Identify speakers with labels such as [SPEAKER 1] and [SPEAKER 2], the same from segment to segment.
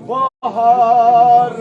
[SPEAKER 1] bahar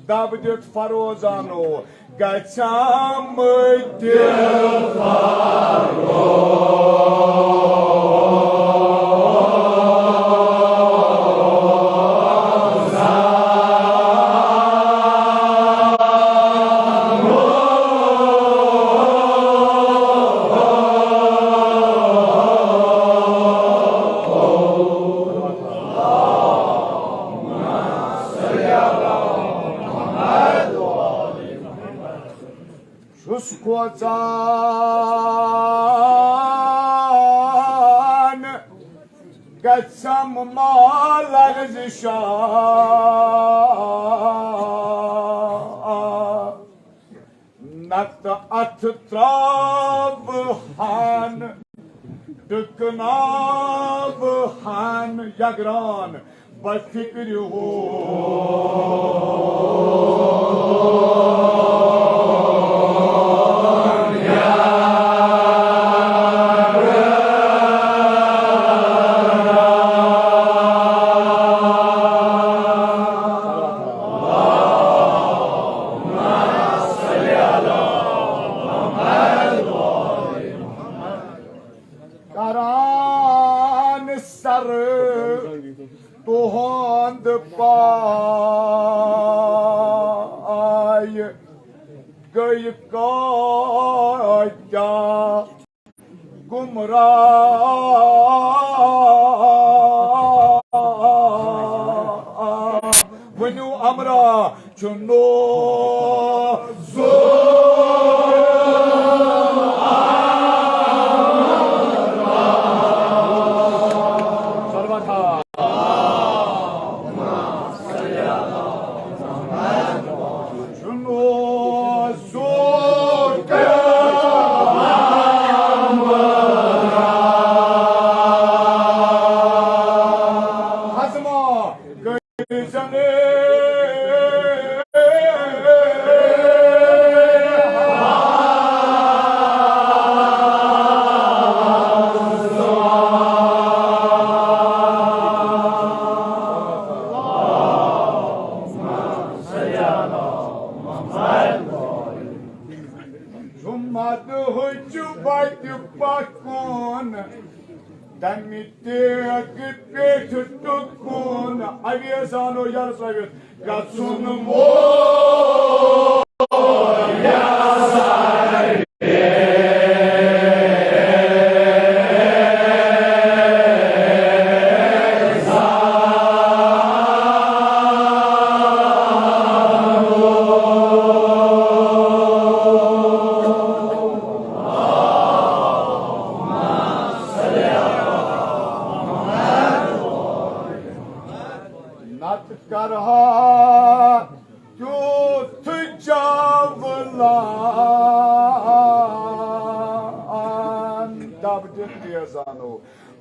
[SPEAKER 1] David Farozano, Gacham Gacham Malagzisha Nat Atrabhan Duknabhan Yagran Bafikru gayı kaya gumrah venu amra chuno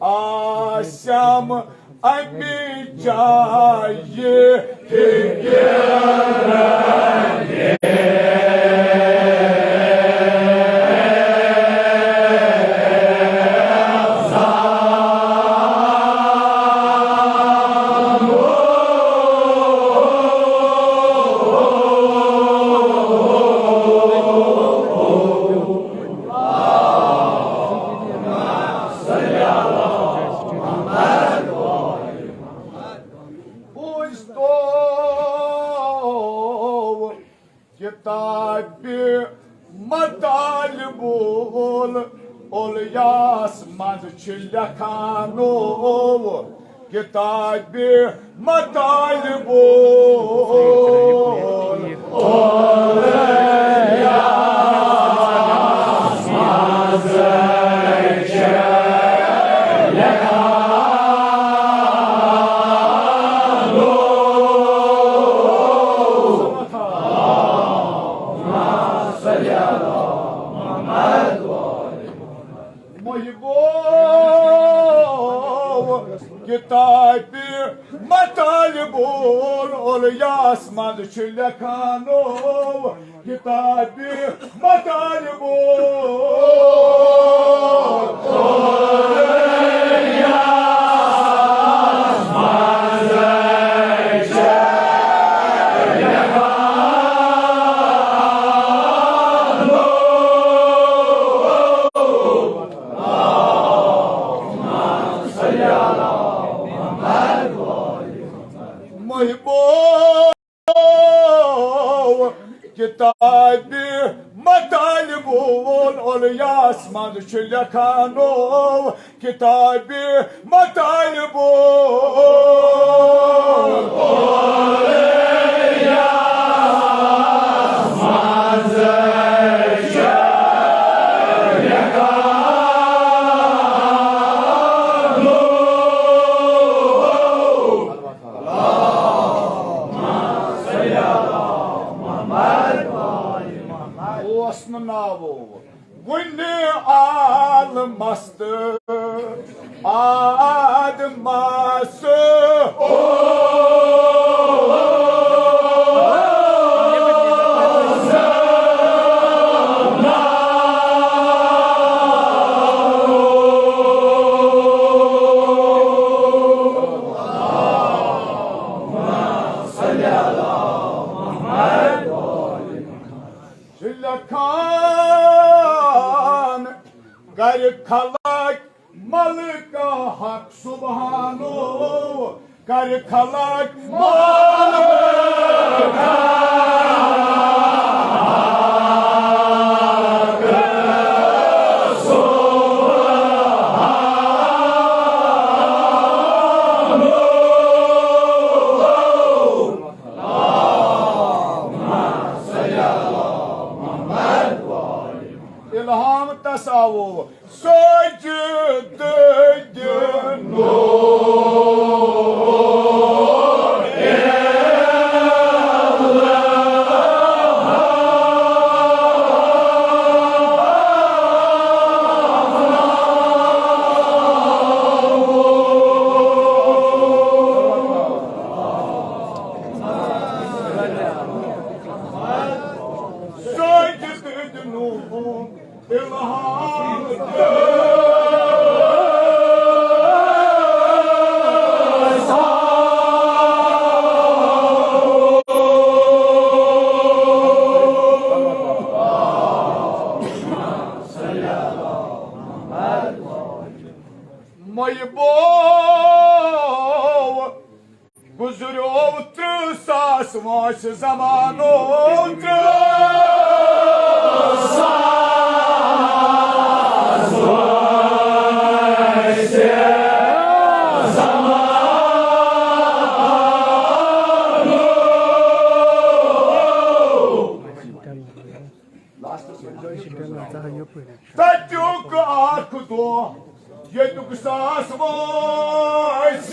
[SPEAKER 1] Asam abicayi Kitabı matalbul olaya Kitabı matalbul olaya asmaz çilekanov Kitabı matalbul olaya asmaz Kitabı matalbul olaya asmaz çilekanov Kitabı matalbul olaya asmaz almastı adması Gayrı kalak malika hak subhanu Gayrı kalak malika Abbas avu Sacıdı Guzurov trusas vaş zamanı trusas vaş zamanı Tatyuk akudo Yeduk sas vaş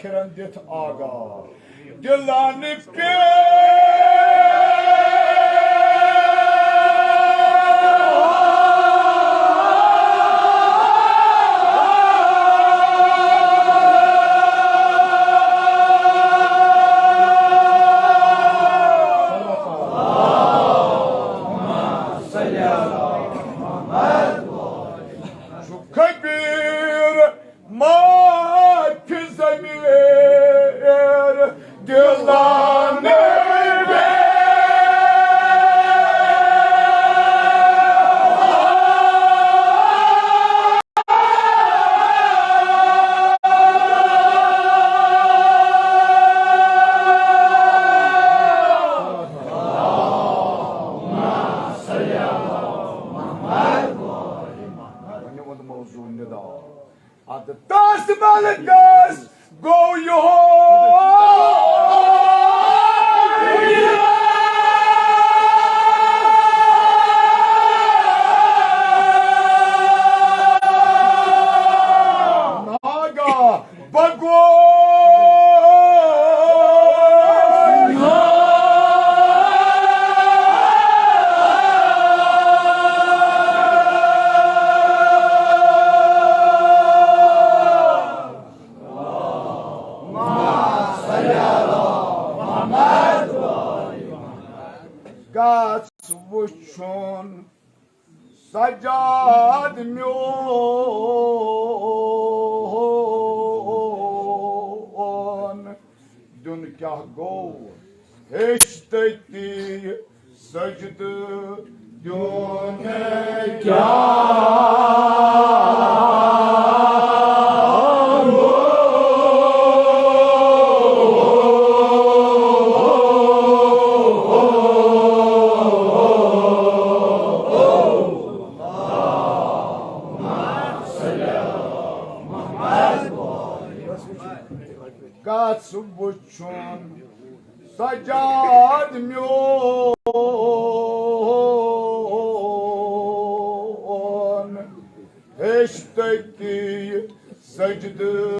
[SPEAKER 1] Kerendit Aga Dilani At the dust of Malagas, go your Naga, Bagua. God's vuşun Saccad myon Dünkah go Eştetti Secde God's vuşun Saccad myon beşteki secde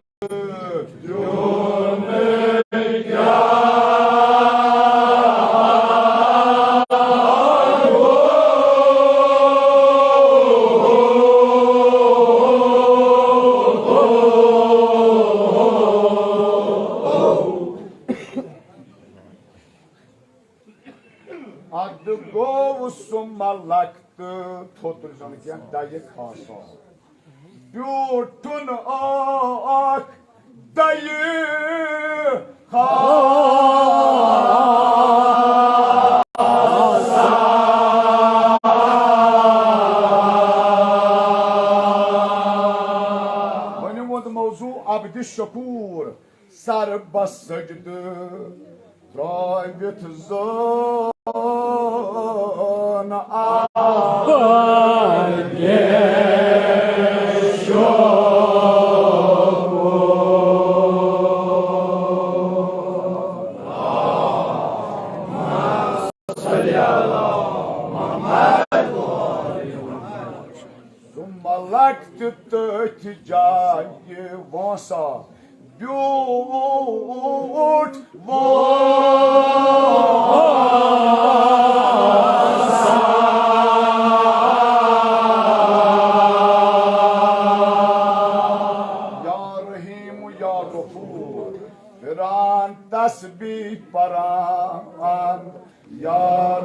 [SPEAKER 1] adı govusum malaktı totuzanıken dayı kasa bütün ak dayı benim adım mevzu Abdüşşakur serbest secde Private zone Zumalak tütü cayı vansa Beaut Firan tasbih paran Ya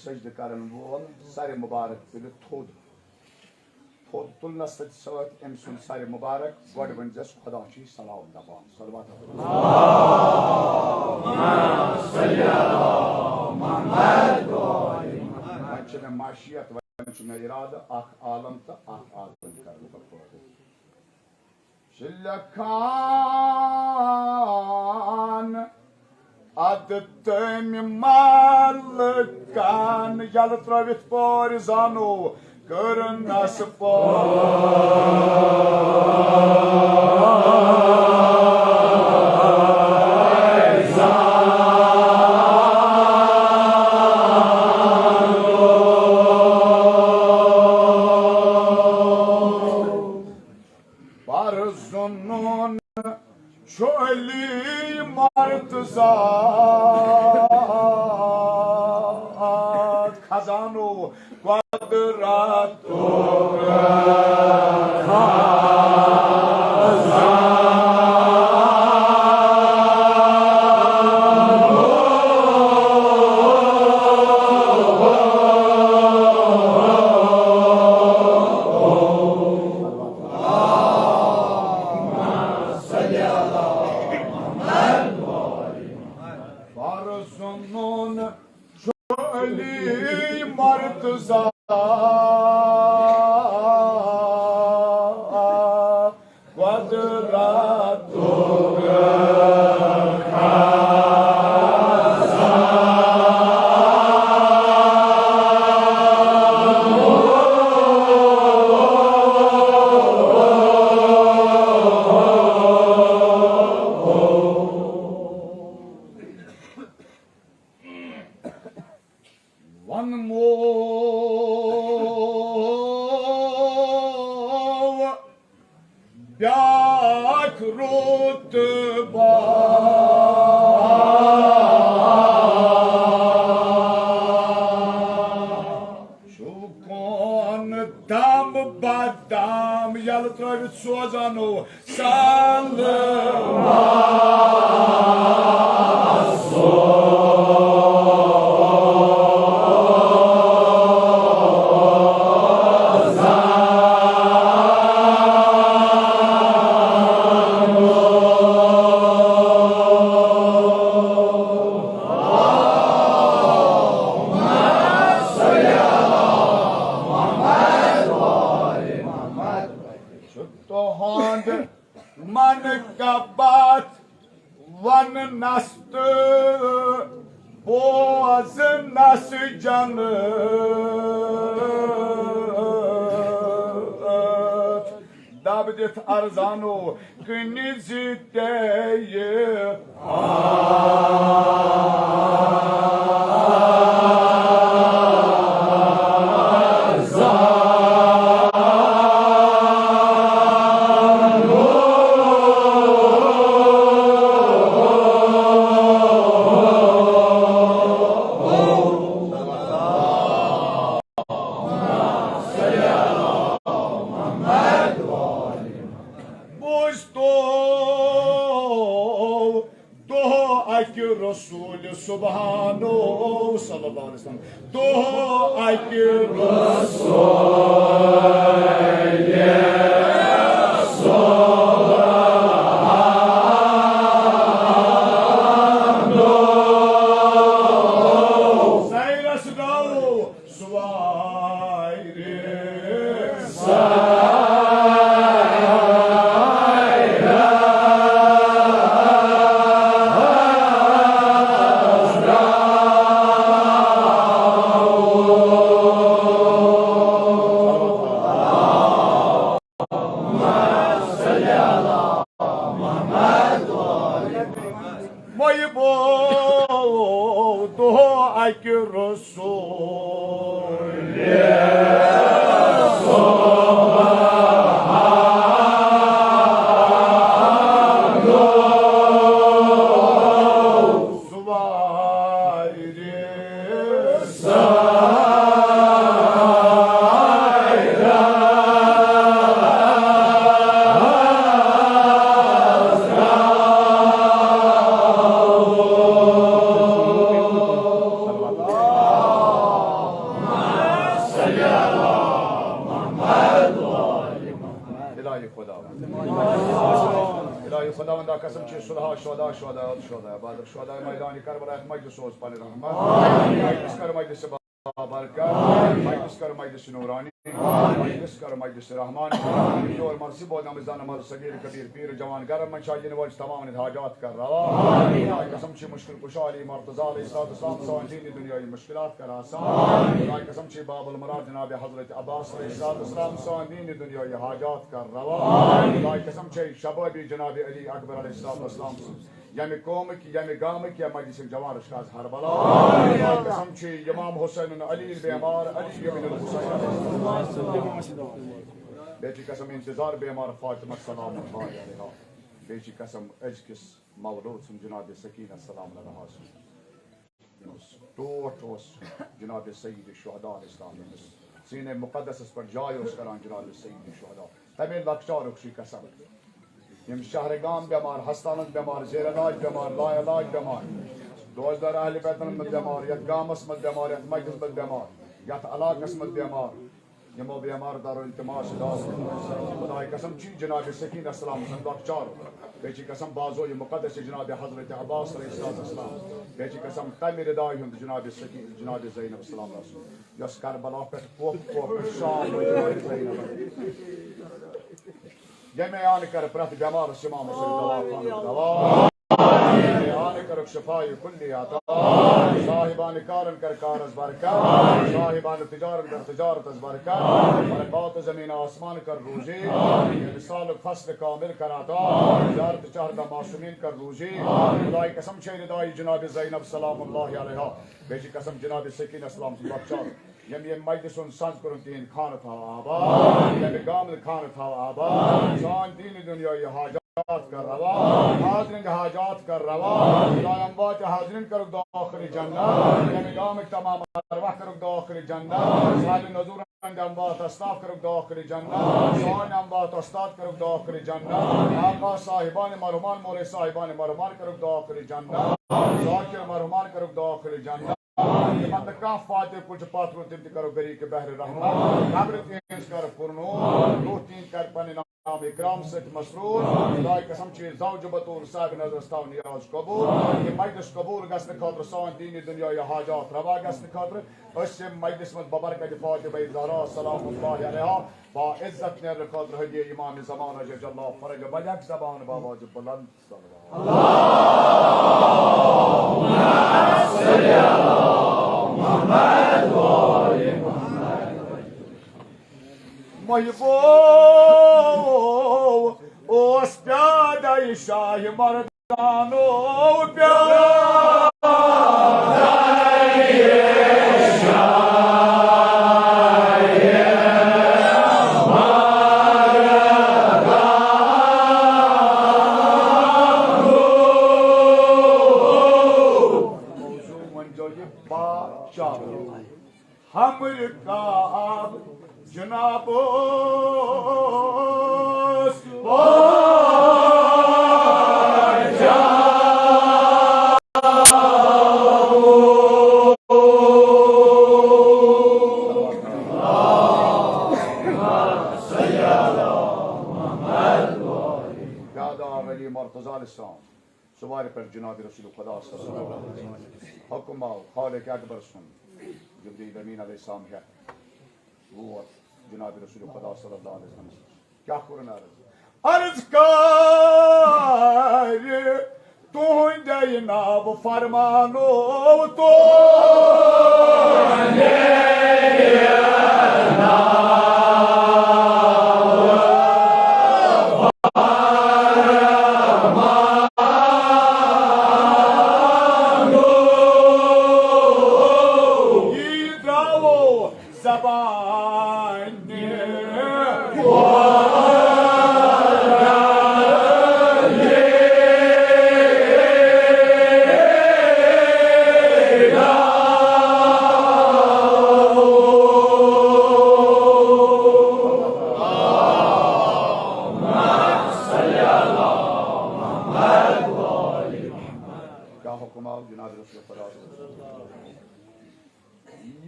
[SPEAKER 1] secde karen wol sare mubarak bile tod tulna sawat emsun sare mubarak god vanjas khuda chi salam da ba salawat Allahumma salli ala Muhammad wa ali Muhammad chana mashiyat wa chana irada akh alam ta akh alam karne ka shillakan Adı malkan yalı travit porizanu görün nasıl Barzunun çölü martızat kazanu quadrato Barzunun çölü martızat quadrato One more Yak rutba Shukon dam badam Yalı travit sozanu Hand As canı Dabdet arzanu Günizideyim Resulü Subhanahu sallallahu aleyhi ve sellem Doğa aykı Subhanahu Sayrası davu Suvayri شهداء بعد الشهداء ميدان كربلاء مجلس وصفان الرحمن مجلس كر مجلس بركات مجلس كر مجلس نوراني مجلس كر مجلس رحمان اور مرسي بود نمازان مر صغير كبير پير جوان گرم من شاجين وج تمام الحاجات کر روا قسم چی مشکل کشا علی مرتضی علیہ السلام سوان دین دنیای مشکلات کر آسان قسم چی باب المراد جناب حضرت عباس علیہ السلام سوان دین دنیای حاجات کر روا قسم چی شباب جناب علی اکبر علیہ السلام یمی قومک یمی گامک یا مجلس جوان اشخاص حربلا قسم چی امام حسین علی بیمار علی بن الحسین بیچی قسم انتظار بیمار فاطمہ سلام اللہ علیہ بیچی قسم اجکس مولود سم جناب سکینہ سلام علیہ ٹوٹ جناب سید الشہداء اسلام سینہ مقدس پر جائے اس کران جناب سید الشہداء تمہیں لکچار اکشی قسم یم شہرگام بیمار ہستانت بیمار زیر علاج بیمار لا علاج بیمار دوزدار اہل بیتن مد بیمار یت گامس مد بیمار یت مجلس مد بیمار یت علاقس مد بیمار یمو بیمار دارو التماس دار خدای قسم چی جناب سکینہ السلام صندوق چار بیچی قسم بازو مقدس جناب حضرت عباس علیہ السلام بیچی قسم تعمیر دائی ہند جناب سکینہ جناب زینب السلام رسول یس کربلا پہ کوپ شام جناب زینب یمی آن کر پرت بیمار سمام حسین دوا خان دوا آن کر شفای کلی عطا صاحبان کارن کر کار از برکت صاحبان تجارت کر تجارت از برکت برکات زمین آسمان کر روزی مثال فصل کامل کر عطا تجارت چهرده معصومین کر روزی خدای قسم شیر دای جناب زینب سلام اللہ علیہ بیچی قسم جناب سکینہ السلام بخشار یمی مجلسون سنز کرن دین خان تھا آباد یمی گامل خان تھا آباد سان دین دنیای حاجات کر روا حاضرین حاجات کر روا خدای اموات حاضرین کرک داخل جنت یمی گامل تمام ارواح کرک داخل جنت صاحب نظور اموات استاف کرک داخل جنت سان اموات استاد کرک داخل جنت آقا صاحبان مرحومان مولی صاحبان مرحومان کرک داخل جنت ذاکر مرحومان کرک داخل جنت من کان فاتح کچھ پاترو تم کرو گری کے بحر رحمت قبر تینس کر پرنو دو تین کر پنے نام اکرام ست مسرور خدای قسم چی زوج بطور صاحب نظر استاو نیاز قبول یہ مجلس قبول گسن خاطر سان دینی دنیای حاجات روا گسن خاطر اس مجلس مد ببرکت فاطمہ زہرا سلام اللہ علیہا با عزت نر خاطر ہدیہ امام زمان جل اللہ فرج بلک زبان بابا بلند اللهم صل على صاحبو اوس پیاده شاه مردانو हमर काब जनाब वली मर्तज़ा अलैहिस्सलाम सवार पर जनाब रसूल खुदा सल्लल्लाहु अलैहि वसल्लम हुक्म आओ खालिक अकबर सुन जिब्रील अमीन अलैहिस्सलाम है वो जनाब रसूल खुदा सल्लल्लाहु अलैहि वसल्लम क्या करना अर्ज कर तुंदे नाब फरमानो तो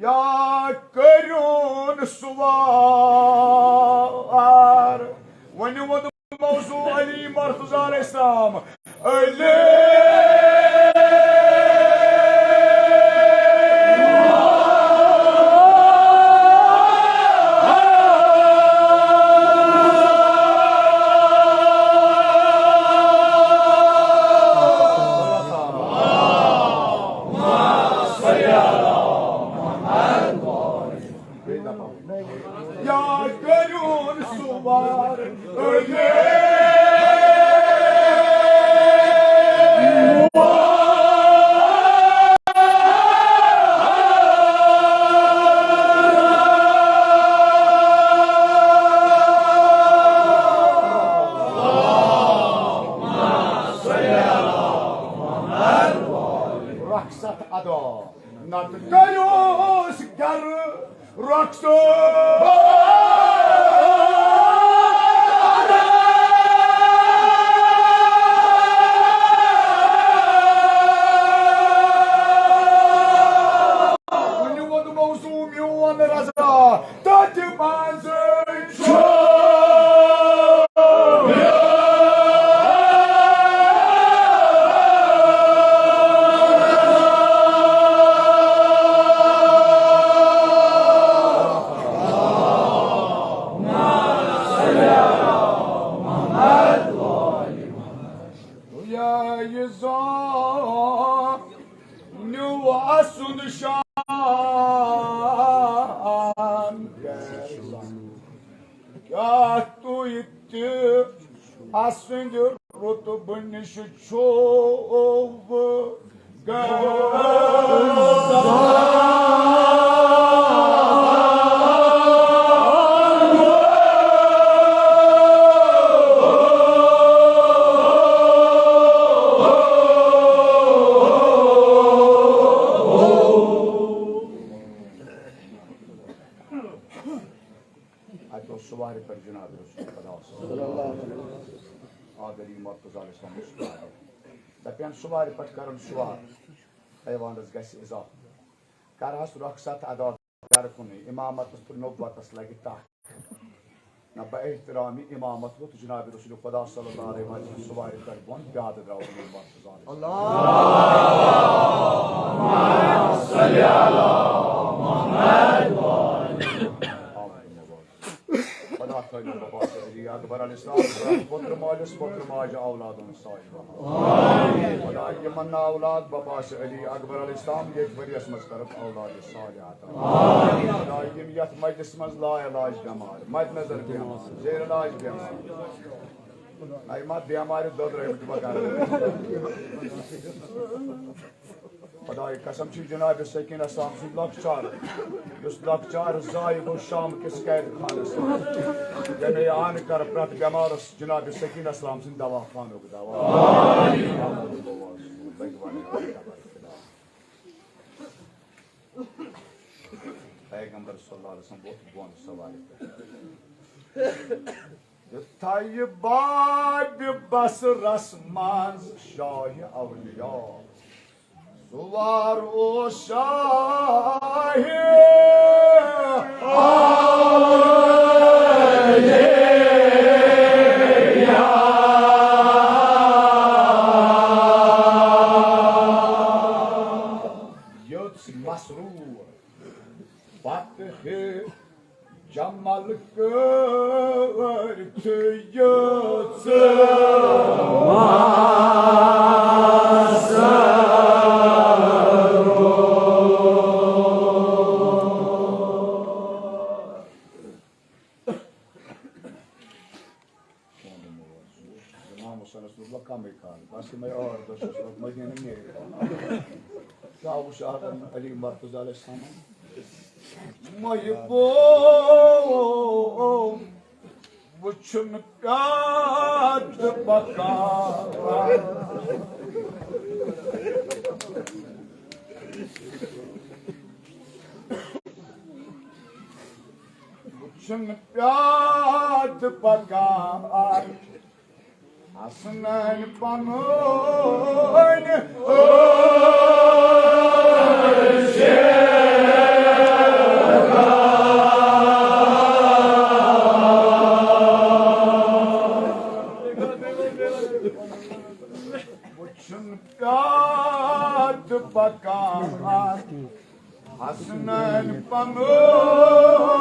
[SPEAKER 1] या करून सुवार वन वद मौजू अली मर्तज़ा अलैहिस्सलाम अली सुवार पट कर सुवार हैवानस गस इजा करहस रखसत अदा कर कुन इमामत पुर नबुवतस लगे तक न बएहतरामी इमामत वो जनाब रसूल खुदा सल्लल्लाहु अलैहि वसल्लम सुवार कर बन याद द्राव अल्लाह सल्ली अला मुहम्मद खुदा खैर बाबा अली अकबर अलैहिस्सलाम पुत्र मालिस पुत्र माज औलादन साहिबा खुदा यमन्ना औलाद बाबा अली अकबर अलैहिस्सलाम ये वरियस मज करत औलाद सालिह अता खुदा यम यत मजलिस मज ला इलाज बेमार मद नजर बेमार जेर इलाज बेमार आई मत बेमार दद रहे बकार खुदा कसम छी जनाब सकीना साहब सुन लकचार उस लकचार जाय गो शाम किस कैद खानस यने आन कर प्रत बेमार जनाब सकीना साहब सुन दवा खानो दवा पैगंबर सल्लल्लाहु अलैहि वसल्लम बहुत बोन सवाल तायबाद बस रसमान शाह औलिया सुवार ओ शाह युद्ध मसरूर बात है Jamal körtüyütsü Mayıbom Buçun kat bakar Buçun kat bakar Aslan panone Bakar Hasnen pamuk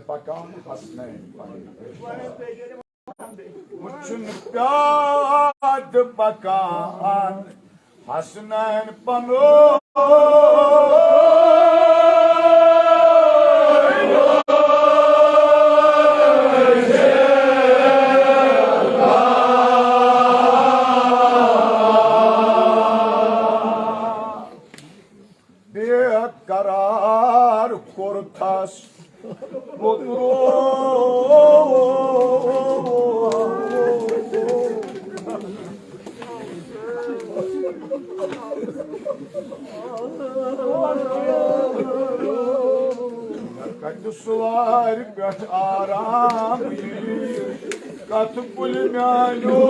[SPEAKER 1] Bakan Hasnen Uçun piyad bakan Hasnen pamuk Bir karar kurtas Sular kat aram kat pulmano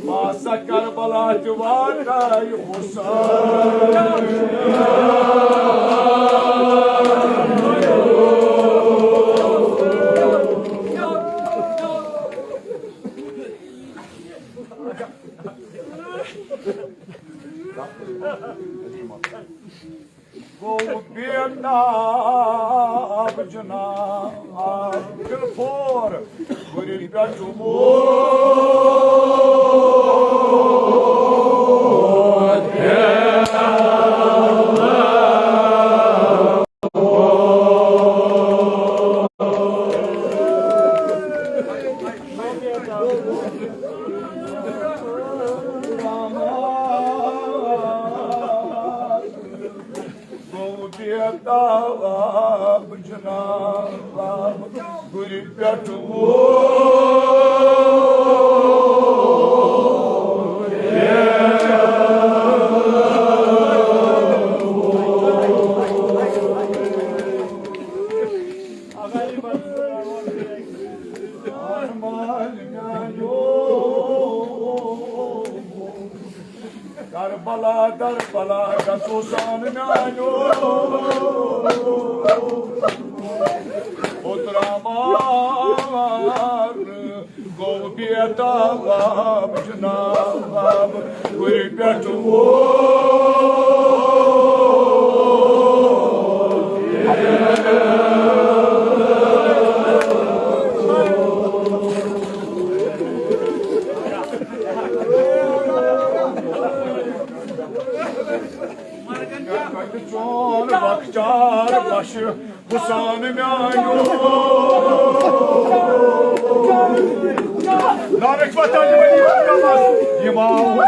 [SPEAKER 1] Masa Karbala juvana Husayn Go be a knob, Janab, till for would it got to more? Karbala Darbala Kasusan Nano Utramar Gopieta Vabjnab Guripyatu Çon bakcar başı Husan'ım ayno Narek vatanı beni yapamaz İmam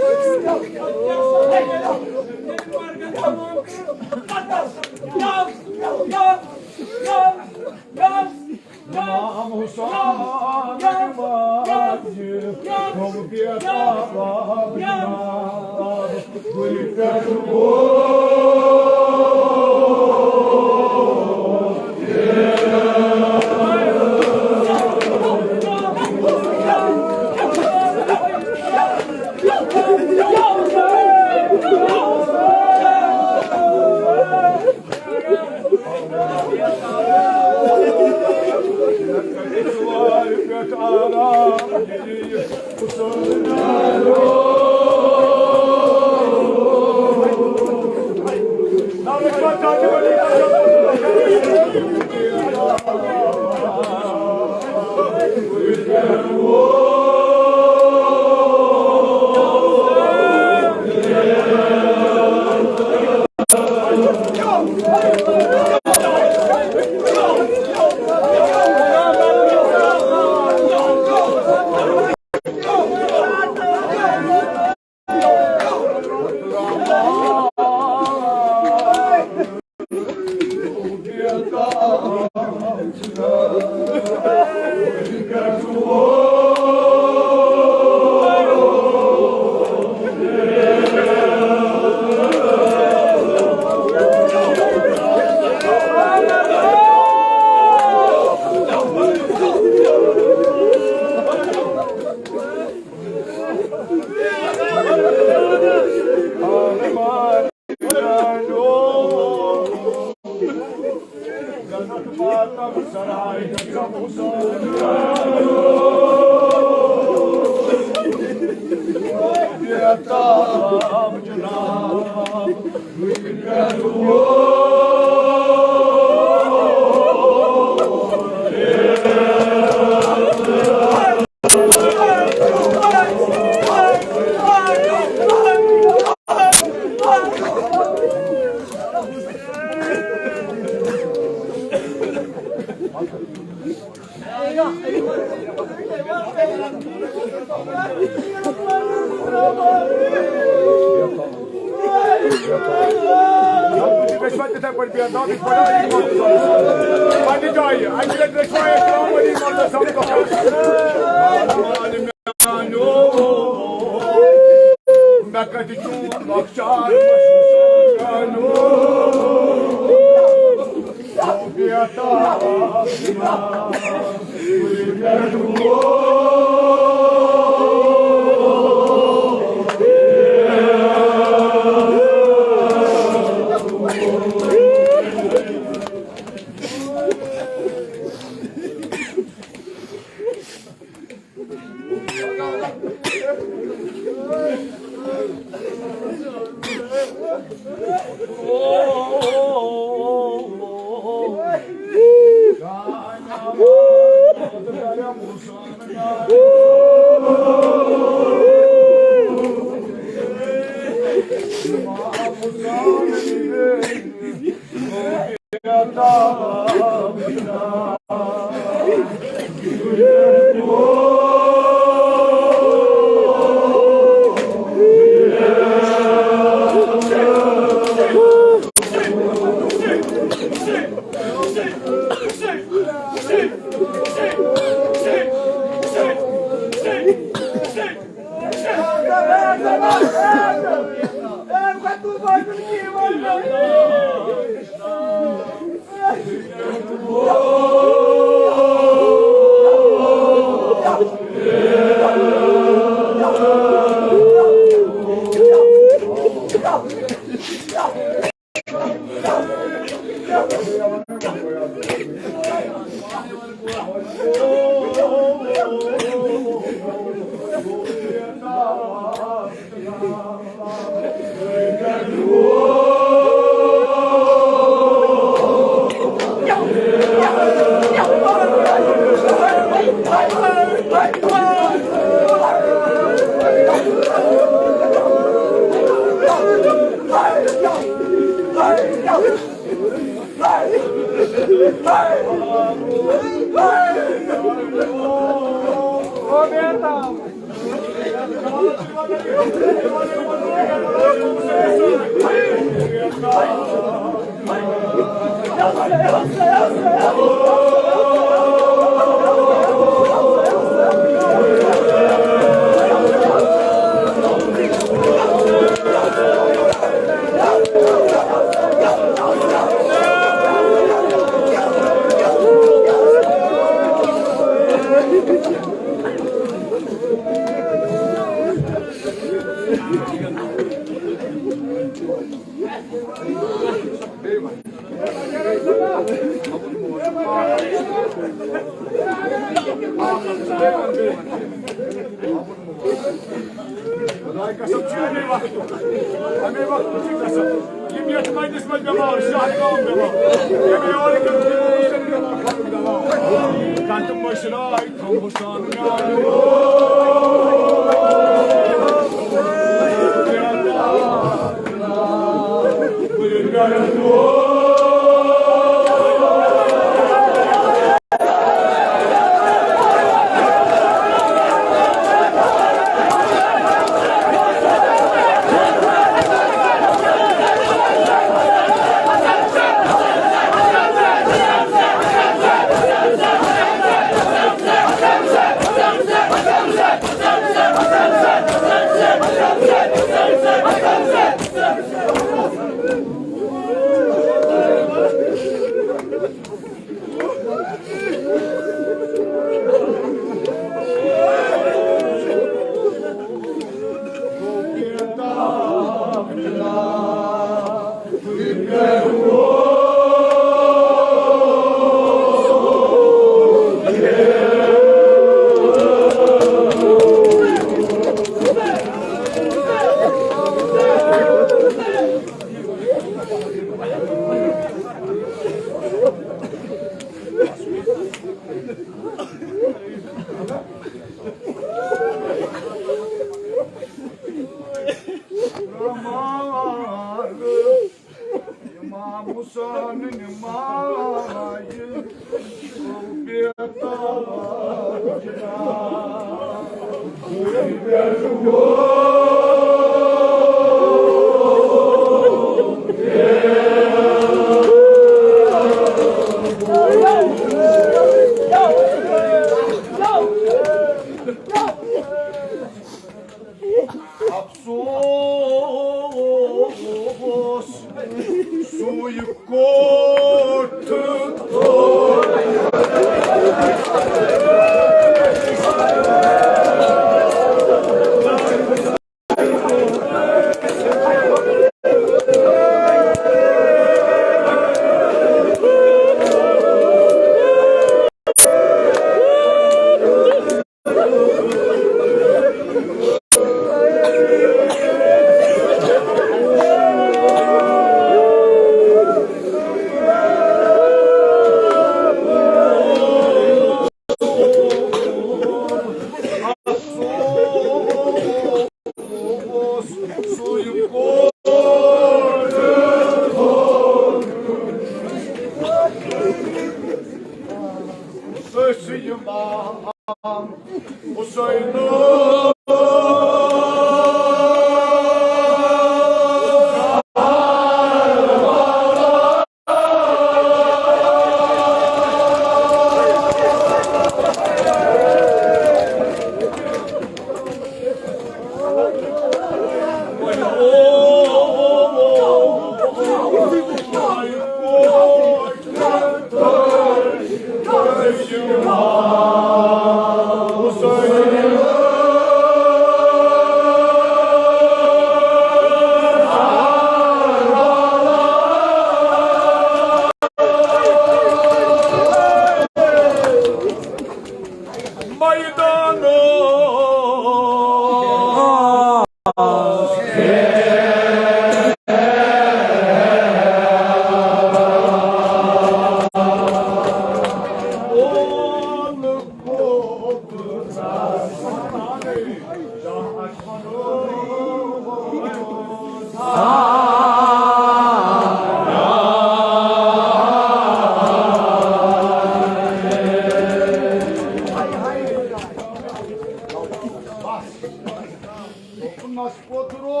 [SPEAKER 1] nas potro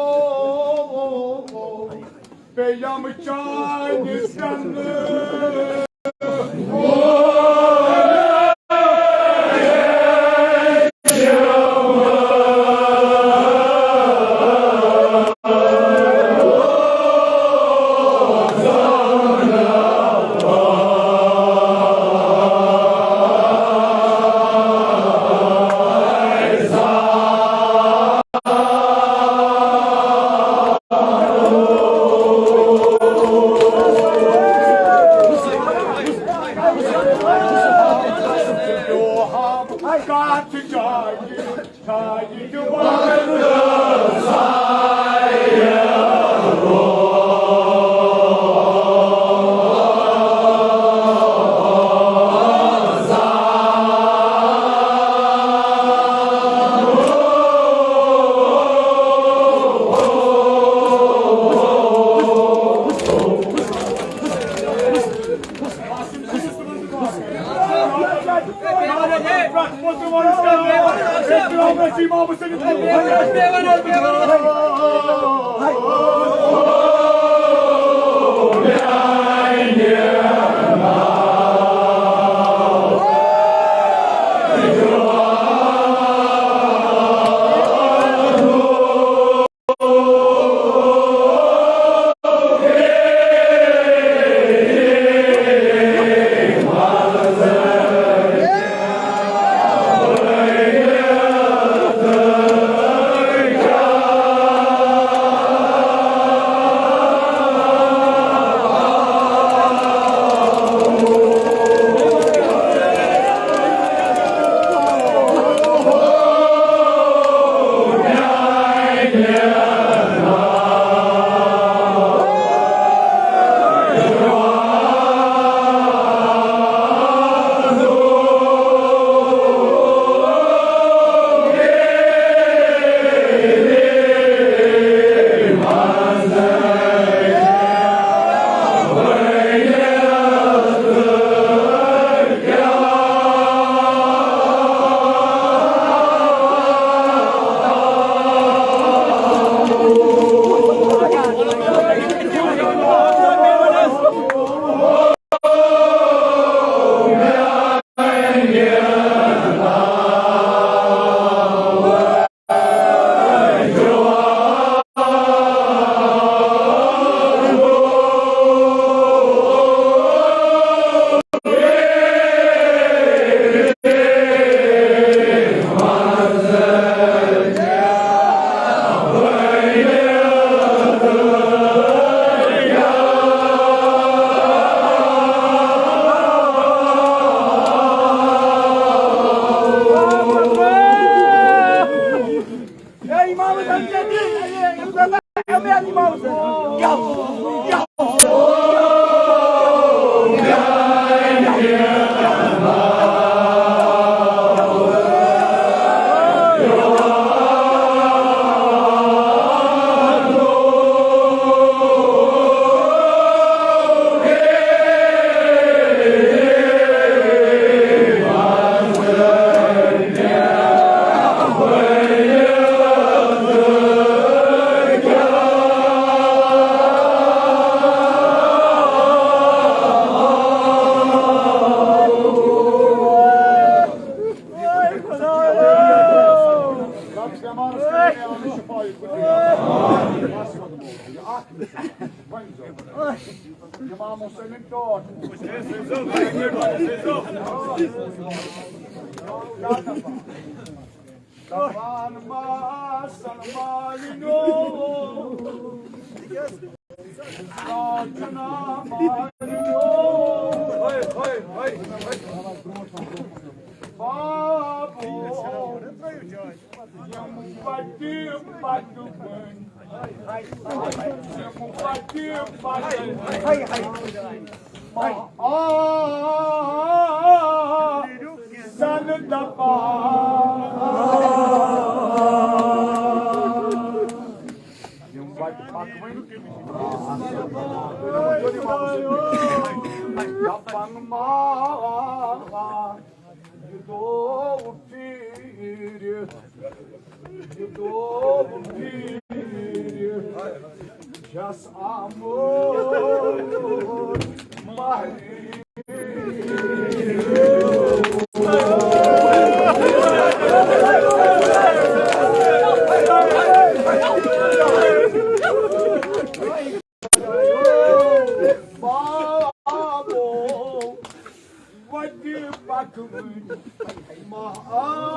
[SPEAKER 1] Beyam çay niskanlı بس امور مهلي بابو ودي بكم ما